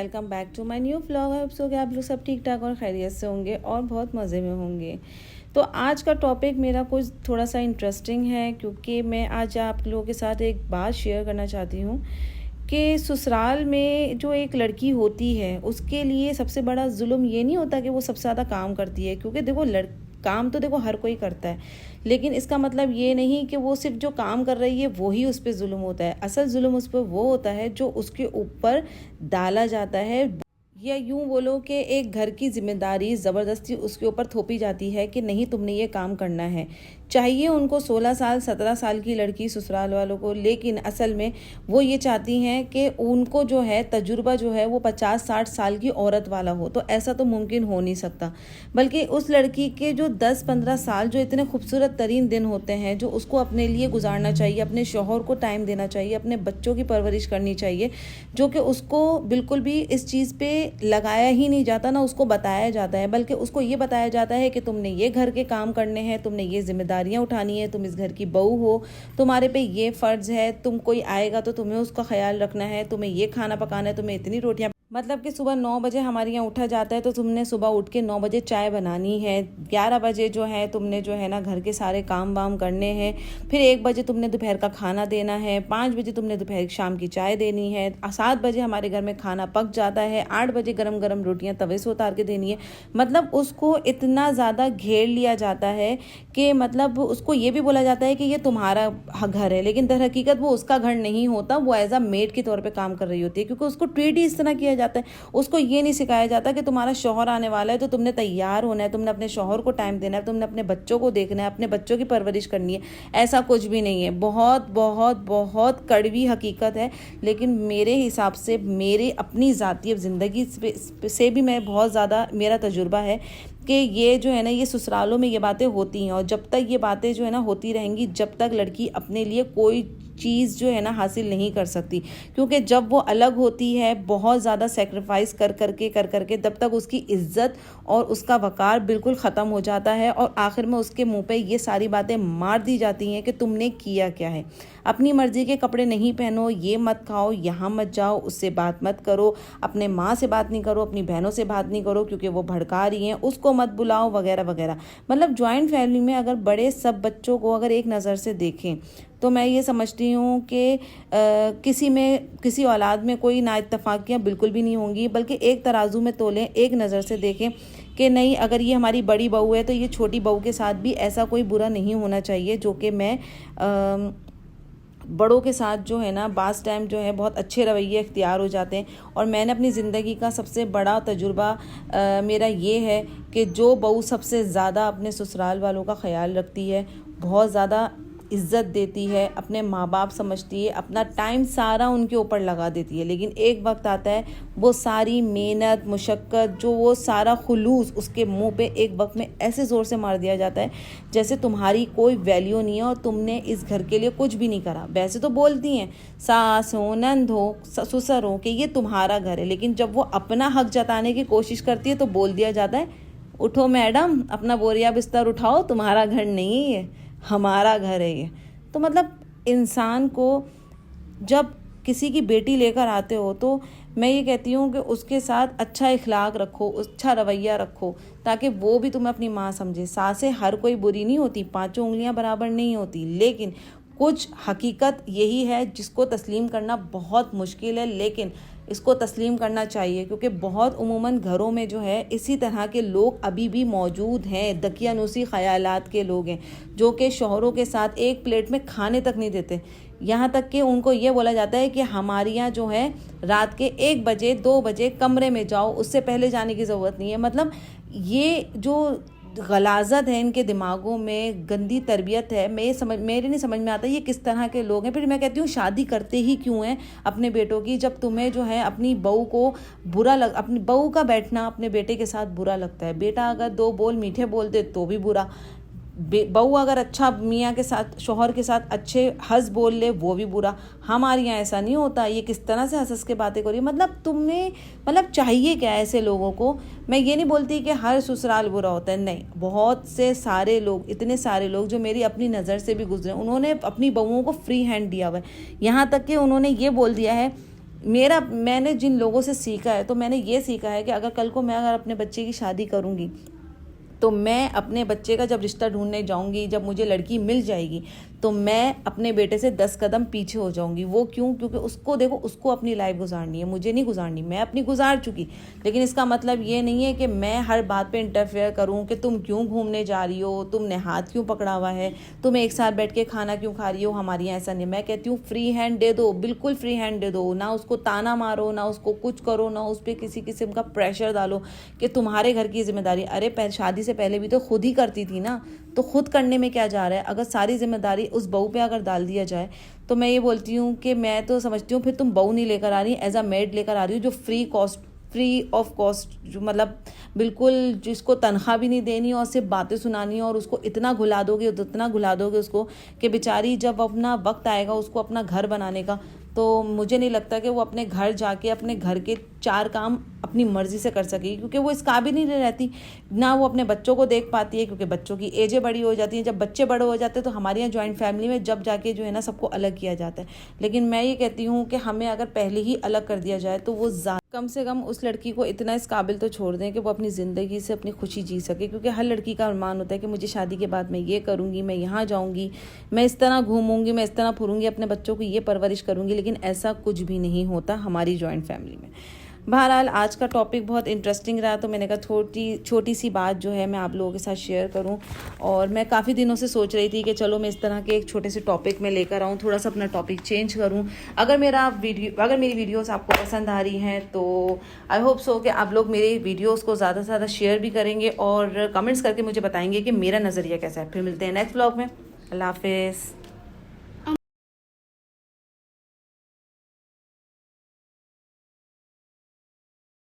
Welcome back to my new vlog. I hope so कि आप लोग सब ठीक ठाक और खैरियत से होंगे और बहुत मज़े में होंगे। तो आज का टॉपिक मेरा कुछ थोड़ा सा इंटरेस्टिंग है, क्योंकि मैं आज आप लोगों के साथ एक बात शेयर करना चाहती हूँ कि ससुराल में जो एक लड़की होती है उसके लिए सबसे बड़ा जुल्म ये नहीं होता कि वो सबसे ज़्यादा काम करती है, क्योंकि देखो काम तो देखो हर कोई करता है, लेकिन इसका मतलब ये नहीं कि वो सिर्फ जो काम कर रही है वो ही उस पर जुल्म होता है। असल जुल्म उस पर वो होता है जो उसके ऊपर डाला जाता है, या यूं बोलो कि एक घर की जिम्मेदारी ज़बरदस्ती उसके ऊपर थोपी जाती है कि नहीं तुमने ये काम करना है। चाहिए उनको 16 साल 17 साल की लड़की ससुराल वालों को, लेकिन असल में वो ये चाहती हैं कि उनको जो है तजुर्बा जो है वो 50-60 साल की औरत वाला हो। तो ऐसा तो मुमकिन हो नहीं सकता, बल्कि उस लड़की के जो 10-15 साल जो इतने खूबसूरत तरीन दिन होते हैं जो उसको अपने लिए गुजारना चाहिए, अपने शौहर को टाइम देना चाहिए, अपने बच्चों की परवरिश करनी चाहिए, जो कि उसको बिल्कुल भी इस चीज़ पे लगाया ही नहीं जाता, ना उसको बताया जाता है, बल्कि उसको ये बताया जाता है कि तुमने ये घर के काम करने हैं, तुमने ये जिम्मेदारियां उठानी है, तुम इस घर की बहू हो, तुम्हारे पे ये फ़र्ज़ है, तुम कोई आएगा तो तुम्हें उसका ख्याल रखना है, तुम्हें ये खाना पकाना है, तुम्हें इतनी रोटियां, मतलब कि सुबह 9 बजे हमारे यहाँ उठा जाता है तो तुमने सुबह उठ के 9 बजे चाय बनानी है, 11 बजे जो है तुमने जो है ना घर के सारे काम वाम करने हैं, फिर 1 बजे तुमने दोपहर का खाना देना है, 5 बजे तुमने दोपहर शाम की चाय देनी है, 7 बजे हमारे घर में खाना पक जाता है, 8 बजे गरम गरम रोटियां तवे से उतार के देनी है। मतलब उसको इतना ज़्यादा घेर लिया जाता है कि मतलब उसको ये भी बोला जाता है कि ये तुम्हारा घर है, लेकिन दर हकीकत वो उसका घर नहीं होता, वो एज अ मेड के तौर पर काम कर रही होती है, क्योंकि उसको ट्रीट ही इस तरह किया जाता है। उसको ये नहीं सिखाया जाता कि तुम्हारा शौहर आने वाला है तो तुमने तैयार होना है, तुमने अपने शौहर को टाइम देना है, तुमने अपने बच्चों को देखना है, अपने बच्चों की परवरिश करनी है। ऐसा कुछ भी नहीं है। बहुत बहुत बहुत कड़वी हकीकत है, लेकिन मेरे हिसाब से मेरे अपनी ज़ाती ज़िंदगी से भी मैं बहुत ज़्यादा मेरा तजुर्बा है कि ये जो है ना ये ससुरालों में ये बातें होती हैं, और जब तक ये बातें जो है ना होती रहेंगी, जब तक लड़की अपने लिए कोई चीज़ जो है ना हासिल नहीं कर सकती, क्योंकि जब वो अलग होती है बहुत ज़्यादा सेक्रीफाइस कर करके तब तक उसकी इज्जत और उसका वक़ार बिल्कुल ख़त्म हो जाता है, और आखिर में उसके मुंह पे ये सारी बातें मार दी जाती हैं कि तुमने किया क्या है। अपनी मर्ज़ी के कपड़े नहीं पहनो, ये मत खाओ, यहाँ मत जाओ, उससे बात मत करो, अपने माँ से बात नहीं करो, अपनी बहनों से बात नहीं करो क्योंकि वो भड़का रही हैं, उसको मत बुलाओ वगैरह वगैरह। मतलब जॉइंट फैमिली में अगर बड़े सब बच्चों को अगर एक नज़र से देखें तो मैं ये समझती हूँ कि किसी औलाद में कोई नाइत्तफाकियाँ बिल्कुल भी नहीं होंगी, बल्कि एक तराजू में तोलें, एक नज़र से देखें कि नहीं, अगर ये हमारी बड़ी बहू है तो ये छोटी बहू के साथ भी ऐसा कोई बुरा नहीं होना चाहिए, जो कि मैं बड़ों के साथ जो है ना बास टाइम जो है बहुत अच्छे रवैये इख्तियार हो जाते हैं। और मैंने अपनी ज़िंदगी का सबसे बड़ा तजुर्बा मेरा ये है कि जो बहू सबसे ज़्यादा अपने ससुराल वालों का ख्याल रखती है, बहुत ज़्यादा इज़्ज़त देती है, अपने माँ बाप समझती है, अपना टाइम सारा उनके ऊपर लगा देती है, लेकिन एक वक्त आता है वो सारी मेहनत मुशक्क़त जो वो सारा खुलूस उसके मुंह पे एक वक्त में ऐसे ज़ोर से मार दिया जाता है जैसे तुम्हारी कोई वैल्यू नहीं है और तुमने इस घर के लिए कुछ भी नहीं करा। वैसे तो बोलती हैं सास हो, नंद हो, ससुर हो कि ये तुम्हारा घर है, लेकिन जब वो अपना हक जताने की कोशिश करती है तो बोल दिया जाता है उठो मैडम, अपना बोरिया बिस्तर उठाओ, तुम्हारा घर नहीं है, हमारा घर है ये। तो मतलब इंसान को जब किसी की बेटी लेकर आते हो तो मैं ये कहती हूँ कि उसके साथ अच्छा इखलाक रखो, अच्छा रवैया रखो, ताकि वो भी तुम्हें अपनी माँ समझे। सासें हर कोई बुरी नहीं होती, पांचों उंगलियां बराबर नहीं होती, लेकिन कुछ हकीकत यही है जिसको तस्लीम करना बहुत मुश्किल है, लेकिन इसको तस्लीम करना चाहिए, क्योंकि बहुत उमूमन घरों में जो है इसी तरह के लोग अभी भी मौजूद हैं। दकियानूसी ख़यालात के लोग हैं जो कि शौहरों के साथ एक प्लेट में खाने तक नहीं देते, यहाँ तक कि उनको ये बोला जाता है कि हमारे यहाँ जो है रात के 1 बजे 2 बजे कमरे में जाओ, उससे पहले जाने की ज़रूरत नहीं है। मतलब ये जो गलाजत है इनके दिमागों में, गंदी तरबियत है, मेरे नहीं समझ में आता ये किस तरह के लोग हैं। फिर मैं कहती हूँ शादी करते ही क्यों हैं अपने बेटों की, जब तुम्हें जो है अपनी बहू को अपनी बहू का बैठना अपने बेटे के साथ बुरा लगता है। बेटा अगर 2 बोल मीठे बोल दे तो भी बुरा, बहू अगर अच्छा मियाँ के साथ शौहर के साथ अच्छे हंस बोल ले वो भी बुरा। हमारे यहाँ ऐसा नहीं होता, ये किस तरह से हंस के बातें करी। मतलब चाहिए क्या ऐसे लोगों को। मैं ये नहीं बोलती कि हर ससुराल बुरा होता है, नहीं, बहुत से सारे लोग, इतने सारे लोग जो मेरी अपनी नज़र से भी गुजरे, उन्होंने अपनी बहुओं को फ्री हैंड दिया हुआ है। यहाँ तक कि उन्होंने ये बोल दिया है मैंने जिन लोगों से सीखा है, तो मैंने ये सीखा है कि अगर कल को मैं अगर अपने बच्चे की शादी करूँगी, तो मैं अपने बच्चे का जब रिश्ता ढूंढने जाऊंगी, जब मुझे लड़की मिल जाएगी, तो मैं अपने बेटे से 10 कदम पीछे हो जाऊंगी। वो क्यों? क्योंकि उसको देखो, उसको अपनी लाइफ गुजारनी है, मुझे नहीं गुजारनी। मैं अपनी गुजार चुकी। लेकिन इसका मतलब ये नहीं है कि मैं हर बात पे इंटरफेयर करूं कि तुम क्यों घूमने जा रही हो, तुमने हाथ क्यों पकड़ा हुआ है, तुम एक साथ बैठ के खाना क्यों खा रही हो। हमारी यहाँ ऐसा नहीं। मैं कहती हूँ फ्री हैंड दे दो, बिल्कुल फ्री हैंड दे दो। ना उसको ताना मारो, ना उसको कुछ करो, ना उस पर किसी किस्म का प्रेशर डालो कि तुम्हारे घर की जिम्मेदारी। अरे शादी से पहले भी तो खुद ही करती थी ना, तो खुद करने में क्या जा रहा है? अगर सारी जिम्मेदारी उस बहू पे अगर डाल दिया जाए, तो मैं ये बोलती हूँ कि मैं तो समझती हूँ फिर तुम बहू नहीं लेकर आ रही, एज अ मेड लेकर आ रही हो, जो फ्री ऑफ कॉस्ट, जो मतलब बिल्कुल जिसको तनख्वाह भी नहीं देनी और सिर्फ बातें सुनानी है, और उसको इतना घुला दोगे, उतना घुला दोगे उसको कि बेचारी जब अपना वक्त आएगा उसको अपना घर बनाने का, तो मुझे नहीं लगता कि वो अपने घर जाके अपने घर के 4 काम अपनी मर्जी से कर सकेगी, क्योंकि वो इस काबिल नहीं रहती। ना वो अपने बच्चों को देख पाती है, क्योंकि बच्चों की एजें बड़ी हो जाती हैं। जब बच्चे बड़े हो जाते हैं तो हमारे यहाँ जॉइंट फैमिली में जब जाके जो है ना सबको अलग किया जाता है। लेकिन मैं ये कहती हूँ कि हमें अगर पहले ही अलग कर दिया जाए, तो वो कम से कम उस लड़की को इतना इस काबिल तो छोड़ दें कि वो अपनी ज़िंदगी से अपनी खुशी जी सके। क्योंकि हर लड़की का अरमान होता है कि मुझे शादी के बाद मैं ये करूँगी, मैं यहाँ जाऊँगी, मैं इस तरह घूमूंगी, मैं इस तरह फुरूंगी, अपने बच्चों को ये परवरिश करूँगी। लेकिन ऐसा कुछ भी नहीं होता हमारी जॉइंट फैमिली में। बहरहाल आज का टॉपिक बहुत इंटरेस्टिंग रहा, तो मैंने कहा छोटी सी बात जो है मैं आप लोगों के साथ शेयर करूं। और मैं काफ़ी दिनों से सोच रही थी कि चलो मैं इस तरह के एक छोटे से टॉपिक में लेकर आऊं, थोड़ा सा अपना टॉपिक चेंज करूं। अगर मेरी वीडियोस आपको पसंद आ रही हैं, तो आई होप सो कि आप लोग मेरे वीडियोस को ज़्यादा से ज़्यादा शेयर भी करेंगे और कमेंट्स करके मुझे बताएंगे कि मेरा नज़रिया कैसा है। फिर मिलते हैं नेक्स्ट व्लॉग में। अल्लाह हाफिज़।